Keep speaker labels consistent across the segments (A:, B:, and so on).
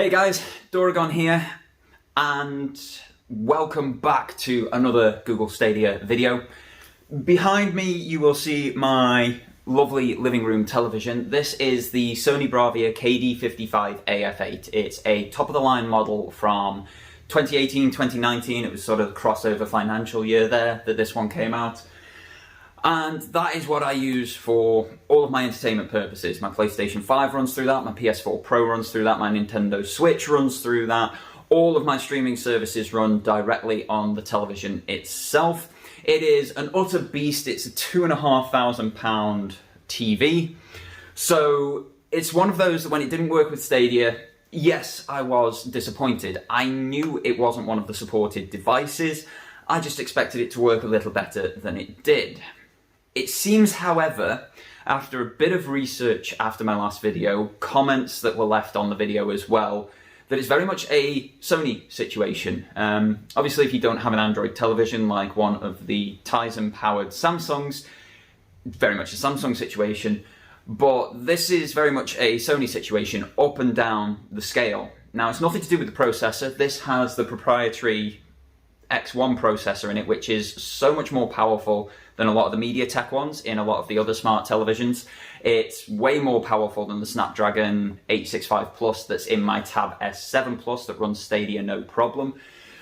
A: Hey guys, Doragon here, and welcome back to another Google Stadia video. Behind me you will see my lovely living room television. This is the Sony KD55 AF8. It's a top-of-the-line model from 2018-2019. It was sort of the crossover financial year there that this one came out. And that is what I use for all of my entertainment purposes. My PlayStation 5 runs through that, my PS4 Pro runs through that, my Nintendo Switch runs through that. All of my streaming services run directly on the television itself. It is an utter beast. It's a £2,500 TV. So it's one of those that when it didn't work with Stadia, yes, I was disappointed. I knew it wasn't one of the supported devices. I just expected it to work a little better than it did. It seems, however, after a bit of research after my last video, comments that were left on the video as well, that it's very much a Sony situation. Obviously, if you don't have an Android television like one of the Tizen-powered Samsungs, very much a Samsung situation, but this is very much a Sony situation up and down the scale. Now, it's nothing to do with the processor. This has the proprietary X1 processor in it, which is so much more powerful than a lot of the MediaTek ones in a lot of the other smart televisions. It's way more powerful than the Snapdragon 865 Plus that's in my Tab S7 Plus that runs Stadia no problem.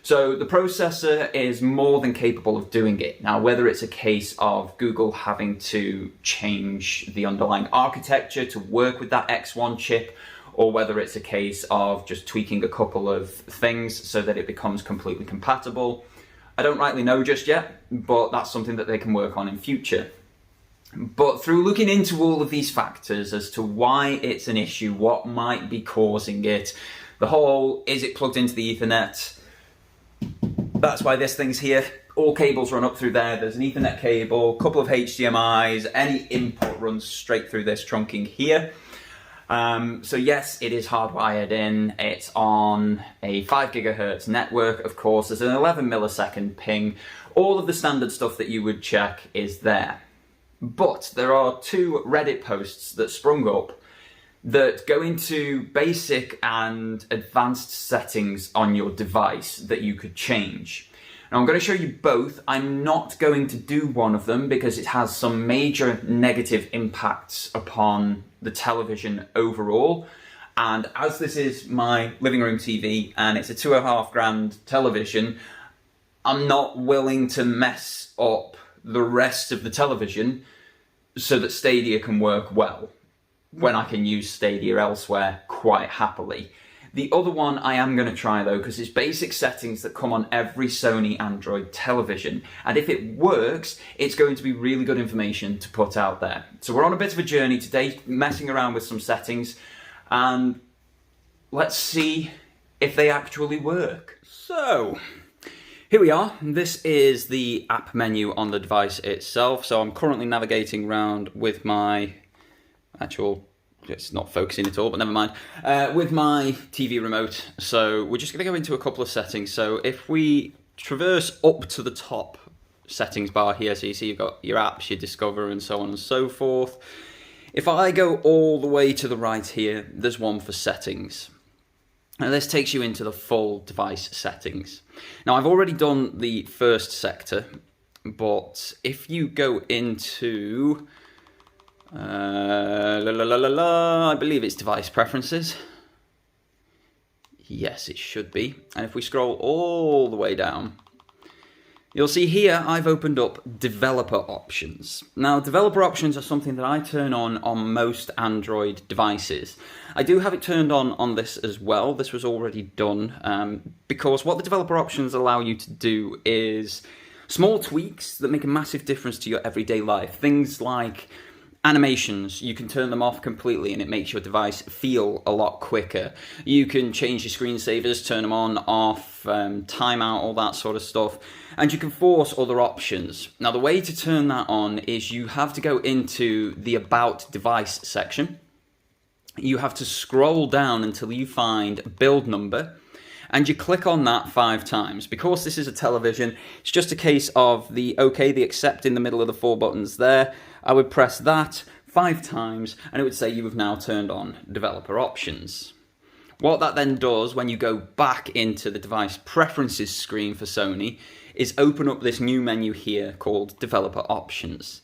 A: So the processor is more than capable of doing it. Now, whether it's a case of Google having to change the underlying architecture to work with that X1 chip, or whether it's a case of just tweaking a couple of things so that it becomes completely compatible, I don't rightly know just yet, but that's something that they can work on in future. But through looking into all of these factors as to why it's an issue, what might be causing it, the whole, is it plugged into the Ethernet? That's why this thing's here. All cables run up through there. There's an Ethernet cable, a couple of HDMIs, any input runs straight through this trunking here. So yes, it is hardwired in. It's on a 5 GHz network, of course. There's an 11 millisecond ping. All of the standard stuff that you would check is there. But there are two Reddit posts that sprung up that go into basic and advanced settings on your device that you could change. Now, I'm going to show you both. I'm not going to do one of them because it has some major negative impacts upon the television overall. And as this is my living room TV and it's a £2,500 television, I'm not willing to mess up the rest of the television so that Stadia can work well when I can use Stadia elsewhere quite happily. The other one I am going to try though, because it's basic settings that come on every Sony Android television. And if it works, it's going to be really good information to put out there. So we're on a bit of a journey today, messing around with some settings, and let's see if they actually work. So, here we are. This is the app menu on the device itself. So I'm currently navigating around with my actual... It's not focusing at all, but never mind. With my TV remote. So we're just going to go into a couple of settings. So if we traverse up to the top settings bar here, so you see you've got your apps, your Discover, and so on and so forth. If I go all the way to the right here, there's one for settings. Now this takes you into the full device settings. Now I've already done the first sector, but if you go into... I believe it's device preferences. Yes, it should be. And if we scroll all the way down, you'll see here I've opened up developer options. Now, developer options are something that I turn on most Android devices. I do have it turned on this as well. This was already done because what the developer options allow you to do is small tweaks that make a massive difference to your everyday life. Things like animations, you can turn them off completely and it makes your device feel a lot quicker. You can change your screensavers, turn them on, off, timeout, all that sort of stuff. And you can force other options. Now the way to turn that on is you have to go into the About Device section. You have to scroll down until you find Build Number. And you click on that 5 times. Because this is a television, it's just a case of the OK, the accept in the middle of the 4 buttons there. I would press that 5 times and it would say you have now turned on developer options. What that then does when you go back into the device preferences screen for Sony is open up this new menu here called Developer Options.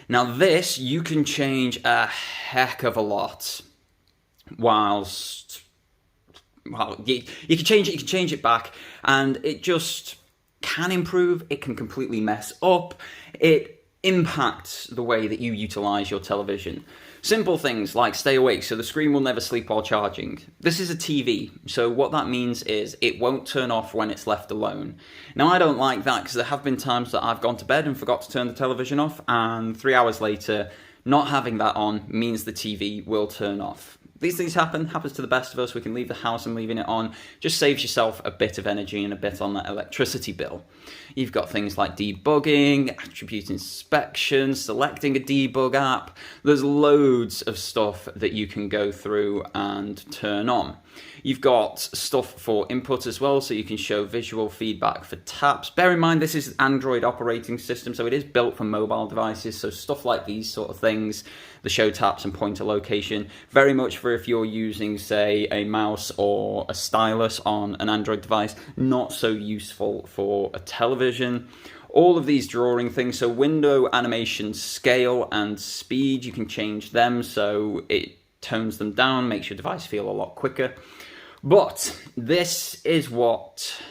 A: Now this, you can change a heck of a lot whilst, well, you can change it back, and it just can improve, it can completely mess up, it impacts the way that you utilize your television. Simple things like stay awake, so the screen will never sleep while charging. This is a TV, so what that means is it won't turn off when it's left alone. Now I don't like that because there have been times that I've gone to bed and forgot to turn the television off, and 3 hours later, not having that on means the TV will turn off. These things happens to the best of us. We can leave the house and leaving it on just saves yourself a bit of energy and a bit on that electricity bill. You've got things like debugging, attribute inspection, selecting a debug app. There's loads of stuff that you can go through and turn on. You've got stuff for input as well, so you can show visual feedback for taps. Bear in mind, this is Android operating system, so it is built for mobile devices, so stuff like these sort of things, the show taps and pointer location, very much for if you're using, say, a mouse or a stylus on an Android device, not so useful for a television. All of these drawing things, so window animation scale and speed, you can change them so it tones them down, makes your device feel a lot quicker. But this is what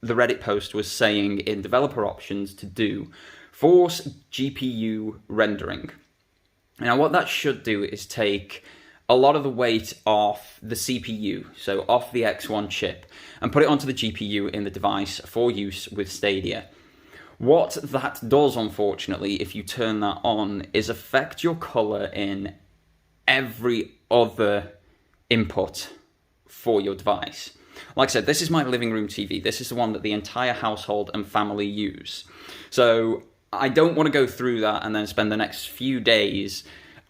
A: the Reddit post was saying in developer options to do. Force GPU rendering. Now what that should do is take a lot of the weight off the CPU, so off the X1 chip, and put it onto the GPU in the device for use with Stadia. What that does, unfortunately, if you turn that on, is affect your color in every other input for your device. Like I said, this is my living room TV. This is the one that the entire household and family use. So I don't want to go through that and then spend the next few days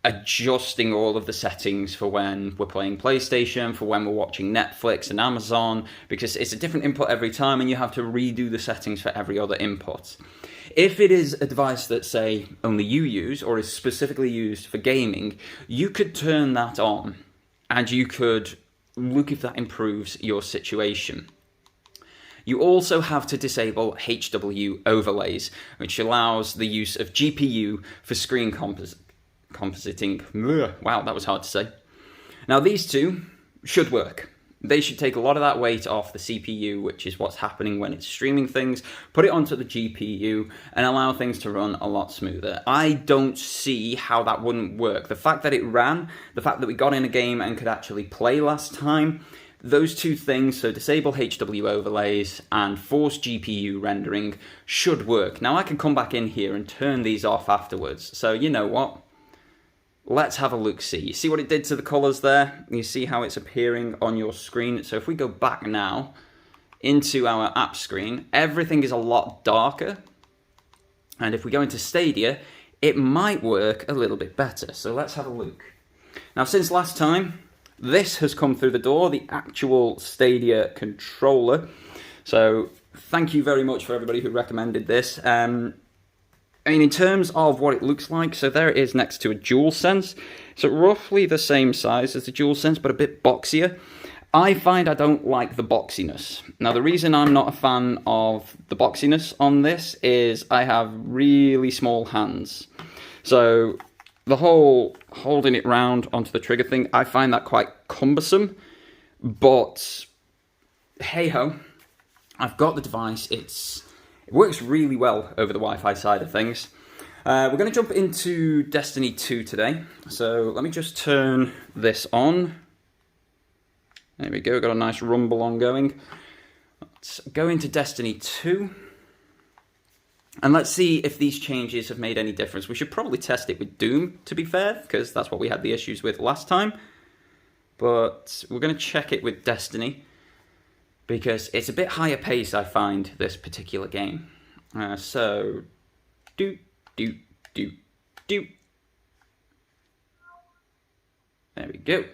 A: adjusting all of the settings for when we're playing PlayStation, for when we're watching Netflix and Amazon, because it's a different input every time and you have to redo the settings for every other input. If it is a device that, say, only you use or is specifically used for gaming, you could turn that on and you could look if that improves your situation. You also have to disable HW overlays, which allows the use of GPU for screen compositing. Wow, that was hard to say. Now these two should work. They should take a lot of that weight off the CPU, which is what's happening when it's streaming things, put it onto the GPU, and allow things to run a lot smoother. I don't see how that wouldn't work. The fact that it ran, the fact that we got in a game and could actually play last time, those two things, so disable HW overlays and force GPU rendering, should work. Now I can come back in here and turn these off afterwards. So you know what? Let's have a look-see. You see what it did to the colours there? You see how it's appearing on your screen? So if we go back now into our app screen, everything is a lot darker. And if we go into Stadia, it might work a little bit better. So let's have a look. Now, since last time, this has come through the door, the actual Stadia Controller. So thank you very much for everybody who recommended this. I mean, in terms of what it looks like, so there it is next to a DualSense. So roughly the same size as the DualSense, but a bit boxier. I find I don't like the boxiness. Now, the reason I'm not a fan of the boxiness on this is I have really small hands. So the whole holding it round onto the trigger thing, I find that quite cumbersome. But hey-ho, I've got the device. It works really well over the Wi-Fi side of things. We're going to jump into Destiny 2 today. So let me just turn this on. There we go, got a nice rumble on going. Let's go into Destiny 2. And let's see if these changes have made any difference. We should probably test it with Doom, to be fair, because that's what we had the issues with last time. But we're going to check it with Destiny, because it's a bit higher pace, I find, this particular game. So, do. There we go.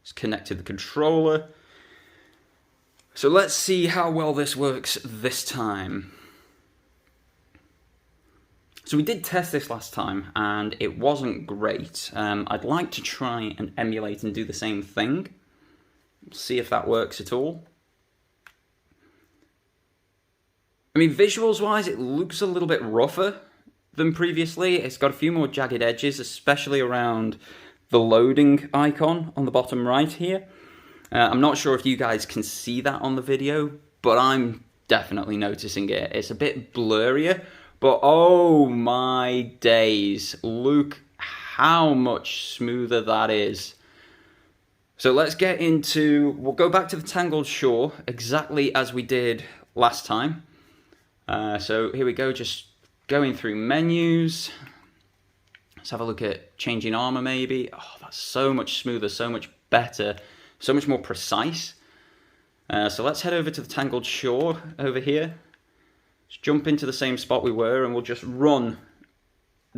A: It's connected the controller. So let's see how well this works this time. So we did test this last time, and it wasn't great. I'd like to try and emulate and do the same thing. See if that works at all. I mean, visuals-wise, it looks a little bit rougher than previously. It's got a few more jagged edges, especially around the loading icon on the bottom right here. I'm not sure if you guys can see that on the video, but I'm definitely noticing it. It's a bit blurrier, but oh my days, look how much smoother that is. So let's get into, we'll go back to the Tangled Shore exactly as we did last time. So here we go, just going through menus. Let's have a look at changing armor maybe. Oh, that's so much smoother, so much better, so much more precise. So let's head over to the Tangled Shore over here. Let's jump into the same spot we were and we'll just run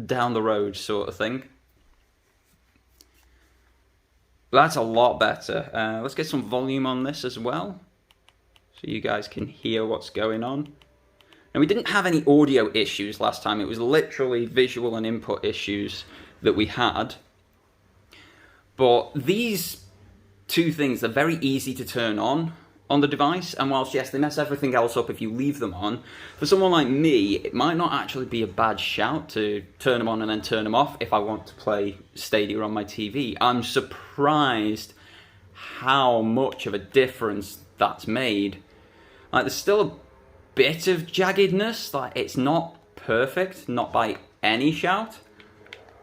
A: down the road sort of thing. That's a lot better. Let's get some volume on this as well, so you guys can hear what's going on. And we didn't have any audio issues last time. It was literally visual and input issues that we had. But these two things are very easy to turn on the device. And whilst, yes, they mess everything else up if you leave them on, for someone like me, it might not actually be a bad shout to turn them on and then turn them off if I want to play Stadia on my TV. I'm surprised how much of a difference that's made. Like, there's still a bit of jaggedness, like it's not perfect, not by any shout,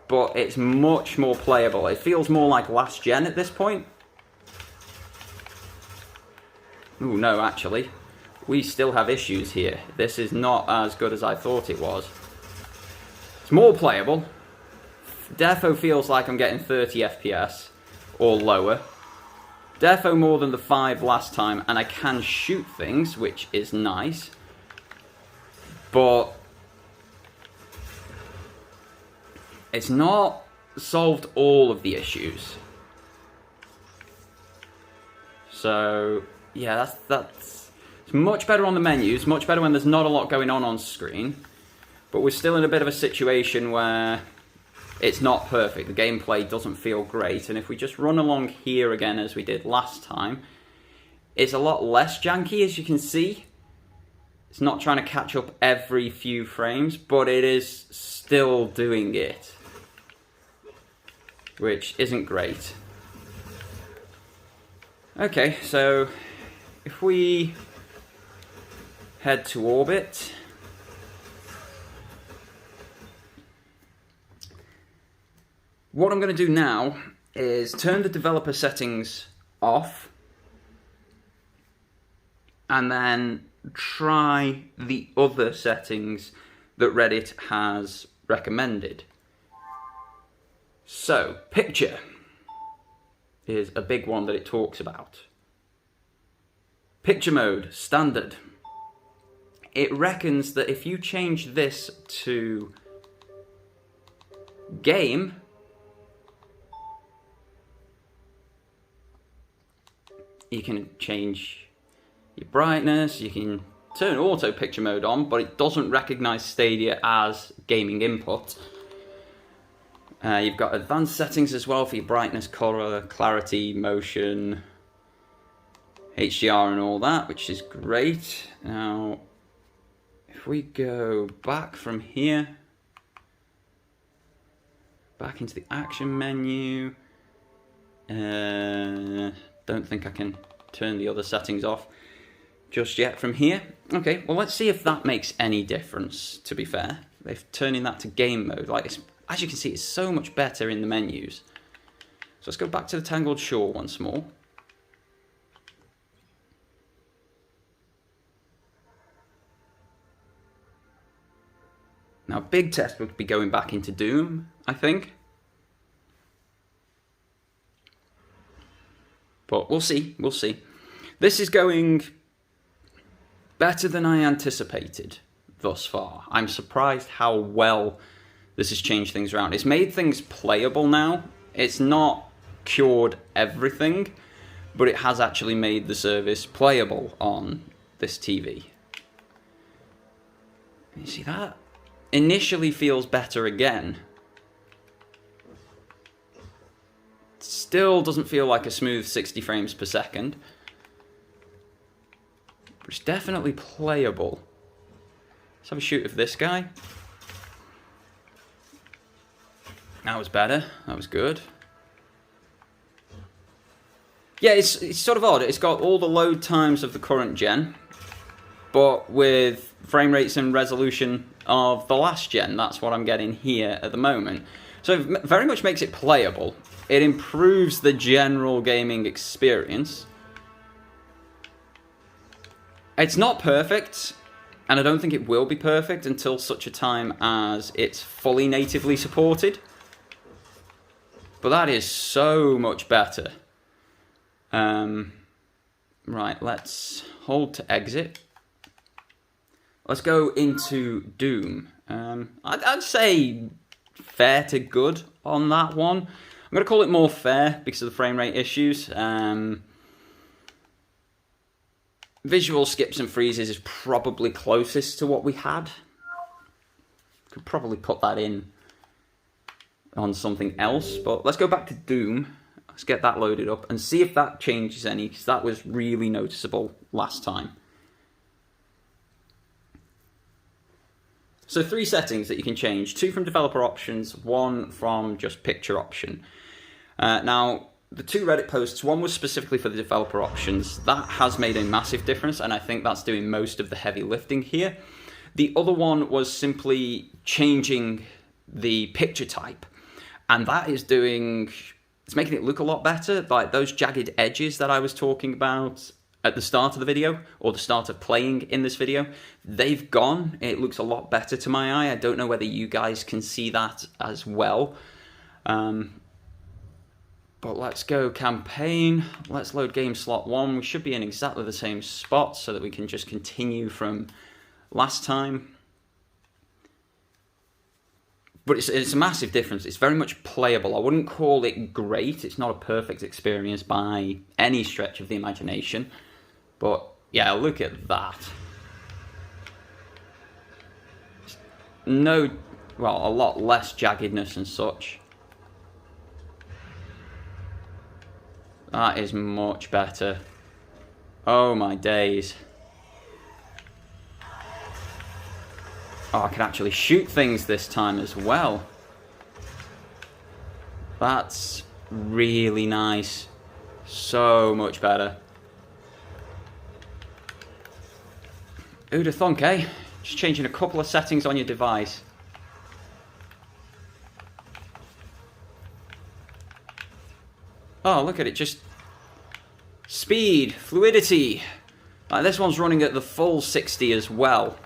A: but it's much more playable. It feels more like last gen at this point. Ooh, no, actually, we still have issues here. This is not as good as I thought it was. It's more playable. Defo feels like I'm getting 30 FPS or lower. Defo more than the 5 last time, and I can shoot things, which is nice. But it's not solved all of the issues. So yeah, that's it's much better on the menus, much better when there's not a lot going on screen. But we're still in a bit of a situation where it's not perfect. The gameplay doesn't feel great, and if we just run along here again as we did last time, it's a lot less janky, as you can see. It's not trying to catch up every few frames, but it is still doing it, which isn't great. Okay, so if we head to orbit, what I'm going to do now is turn the developer settings off and then try the other settings that Reddit has recommended. So, picture is a big one that it talks about. Picture mode, standard. It reckons that if you change this to game, you can change your brightness, you can turn auto picture mode on, but it doesn't recognize Stadia as gaming input. You've got advanced settings as well for your brightness, color, clarity, motion, HDR and all that, which is great. Now, if we go back from here, back into the action menu, don't think I can turn the other settings off just yet from here. Okay, well, let's see if that makes any difference, to be fair. If turning that to game mode, like it's, as you can see, it's so much better in the menus. So let's go back to the Tangled Shore once more. Now, big test would be going back into Doom, I think. But we'll see, we'll see. This is going better than I anticipated thus far. I'm surprised how well this has changed things around. It's made things playable now. It's not cured everything, but it has actually made the service playable on this TV. You see that? Initially feels better again. Still doesn't feel like a smooth 60 frames per second. But it's definitely playable. Let's have a shoot of this guy. That was better. That was good. Yeah, it's sort of odd. It's got all the load times of the current gen, but with frame rates and resolution of the last gen. That's what I'm getting here at the moment. So it very much makes it playable. It improves the general gaming experience. It's not perfect, and I don't think it will be perfect until such a time as it's fully natively supported. But that is so much better. Right, let's hold to exit. Let's go into Doom. I'd say fair to good on that one. I'm going to call it more fair because of the frame rate issues. Visual skips and freezes is probably closest to what we had. Could probably put that in on something else, but let's go back to Doom. Let's get that loaded up and see if that changes any, because that was really noticeable last time. So 3 settings that you can change, 2 from developer options, 1 from just picture option. Now, the 2 Reddit posts, one was specifically for the developer options. That has made a massive difference, and I think that's doing most of the heavy lifting here. The other one was simply changing the picture type, and that is doing... It's making it look a lot better. Like those jagged edges that I was talking about at the start of the video, or the start of playing in this video, they've gone. It looks a lot better to my eye. I don't know whether you guys can see that as well. But let's go campaign. Let's load game slot 1. We should be in exactly the same spot so that we can just continue from last time. But it's a massive difference. It's very much playable. I wouldn't call it great. It's not a perfect experience by any stretch of the imagination. But yeah, look at that. No, well, a lot less jaggedness and such. That is much better. Oh my days. Oh, I can actually shoot things this time as well. That's really nice. So much better. Who'd have thunk, eh? Just changing a couple of settings on your device. Oh, look at it, just... Speed, fluidity. Like, this one's running at the full 60 as well.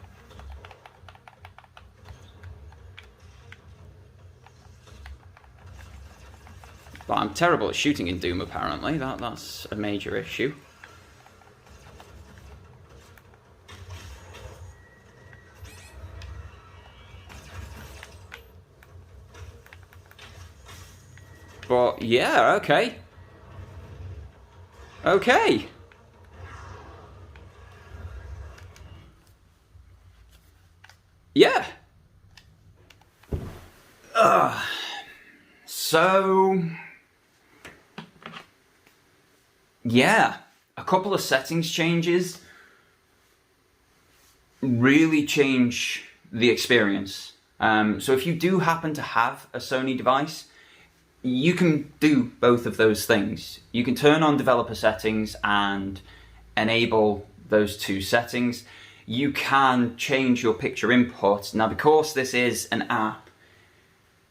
A: But I'm terrible at shooting in Doom, apparently. That's a major issue. But, yeah, okay. Okay. Yeah. So... yeah, a couple of settings changes really change the experience. So if you do happen to have a Sony device, you can do both of those things. You can turn on developer settings and enable those 2 settings. You can change your picture input. Now, because this is an app,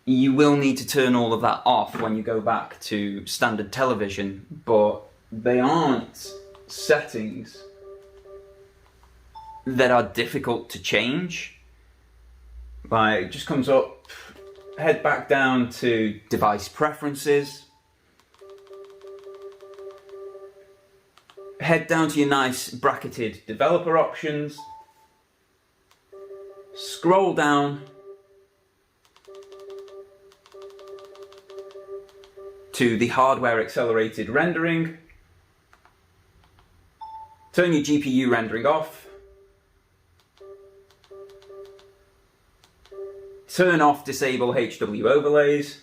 A: you will need to turn all of that off when you go back to standard television, but they aren't settings that are difficult to change. Like, it just comes up, head back down to device preferences, head down to your nice bracketed developer options, scroll down to the hardware accelerated rendering, turn your GPU rendering off, turn off disable HW overlays,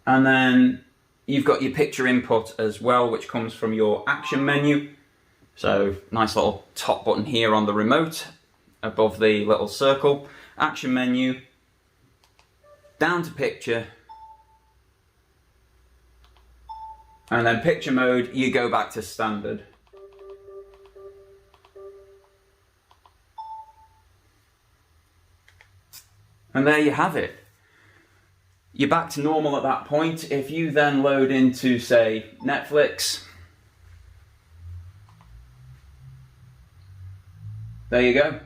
A: And then you've got your picture input as well, which comes from your action menu. So nice little top button here on the remote above the little circle. Action menu, down to picture, and then picture mode, you go back to standard. And there you have it. You're back to normal at that point. If you then load into, say, Netflix, there you go.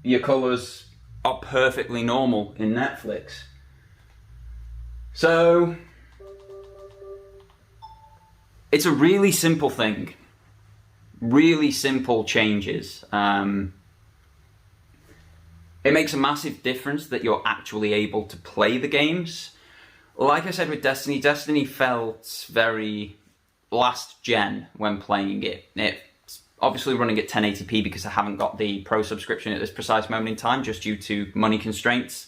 A: Your colours are perfectly normal in Netflix. So, it's a really simple thing. Really simple changes. It makes a massive difference that you're actually able to play the games. Like I said with Destiny, Destiny felt very last gen when playing it. It's obviously running at 1080p because I haven't got the Pro subscription at this precise moment in time, just due to money constraints.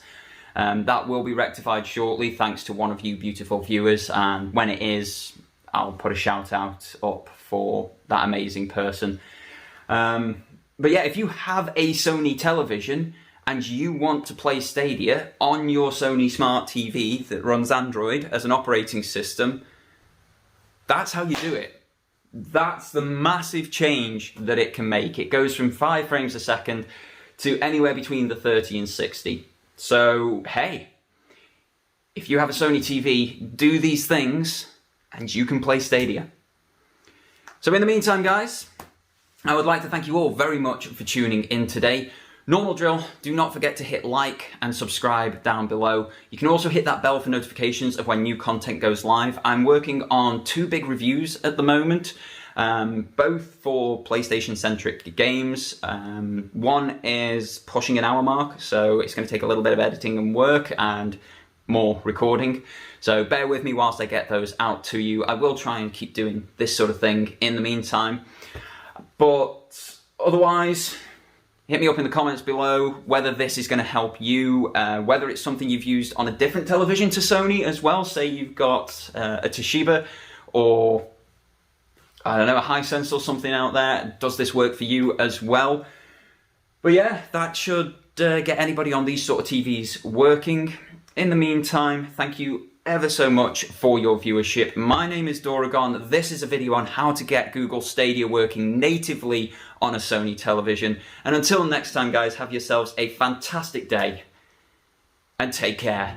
A: That will be rectified shortly, thanks to one of you beautiful viewers, and when it is, I'll put a shout out up for that amazing person. But yeah, if you have a Sony television and you want to play Stadia on your Sony Smart TV that runs Android as an operating system, that's how you do it. That's the massive change that it can make. It goes from 5 frames a second to anywhere between the 30 and 60. So, hey, if you have a Sony TV, do these things and you can play Stadia. So in the meantime, guys, I would like to thank you all very much for tuning in today. Normal drill, do not forget to hit like and subscribe down below. You can also hit that bell for notifications of when new content goes live. I'm working on 2 big reviews at the moment, both for PlayStation-centric games. One is pushing an hour mark, so it's going to take a little bit of editing and work and more recording. So bear with me whilst I get those out to you. I will try and keep doing this sort of thing in the meantime. But otherwise, hit me up in the comments below whether this is going to help you, whether it's something you've used on a different television to Sony as well. Say you've got a Toshiba or, I don't know, a Hisense or something out there. Does this work for you as well? But yeah, that should get anybody on these sort of TVs working. In the meantime, thank you ever so much for your viewership. My name is Doragon. This is a video on how to get Google Stadia working natively on a Sony television. And until next time, guys, have yourselves a fantastic day and take care.